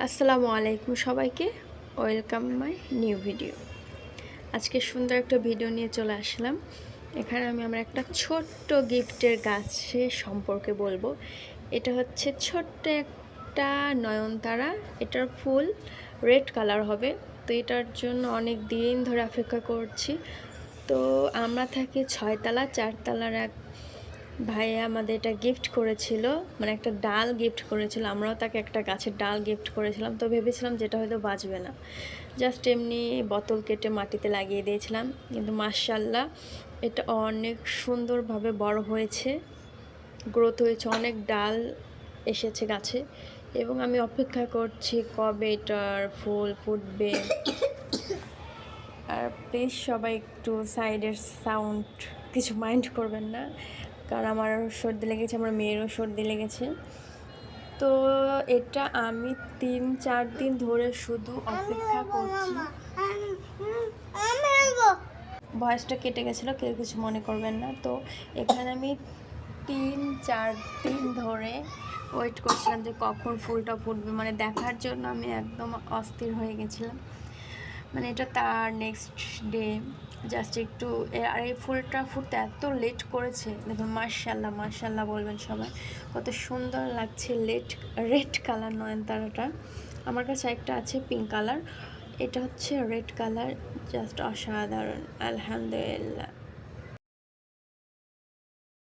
আসসালামু আলাইকুম সবাইকে, ওয়েলকাম মাই নিউ ভিডিও। আজকে সুন্দর একটা ভিডিও নিয়ে চলে আসলাম। এখানে আমি আমার একটা ছোট্ট গিফটের গাছের সম্পর্কে বলবো। এটা হচ্ছে ছোট্ট একটা নয়নতারা। এটার ফুল রেড কালার হবে। তো এটার জন্য অনেক দিন ধরে অপেক্ষা করছি। তো আমরা থাকি 6তলা, 4তলার এক ভাইয়া আমাদের এটা গিফট করেছিল, মানে একটা ডাল গিফট করেছিল। আমরাও তাকে একটা গাছের ডাল গিফট করেছিলাম। তো ভেবেছিলাম যেটা হয়তো বাঁচবে না, জাস্ট এমনি বোতল কেটে মাটিতে লাগিয়ে দিয়েছিলাম। কিন্তু মাশাআল্লাহ এটা অনেক সুন্দরভাবে বড় হয়েছে, গ্রোথ হয়েছে, অনেক ডাল এসেছে গাছে। এবং আমি অপেক্ষা করছি কবে এটার ফুল ফুটবে। আর প্লিজ সবাই একটু সাইডের সাউন্ড কিছু মাইন্ড করবেন না, কারণ আমার সর্দি লেগেছে, আমার মেয়েরও সর্দি লেগেছে। তো এটা আমি 3-4 দিন ধরে শুধু অপেক্ষা করছি। ভয়েসটা কেটে গেছিলো, কেউ কিছু মনে করবেন না। তো এখানে আমি 3-4 দিন ধরে ওয়েট করছিলাম যে কখন ফুলটা ফুটবে, মানে দেখার জন্য আমি একদম অস্থির হয়ে গেছিলাম। মানে এটা তার নেক্সট ডে জাস্ট একটু। আর এই ফুলটা ফুটতে এত লেট করেছে, দেখুন মাশাআল্লাহ মাশাআল্লাহ বলবেন সবাই, কত সুন্দর লাগছে। রেড কালার নয়নতারাটা। আমার কাছে একটা আছে পিঙ্ক কালার, এটা হচ্ছে রেড কালার, জাস্ট অসাধারণ। আলহামদুলিল্লাহ।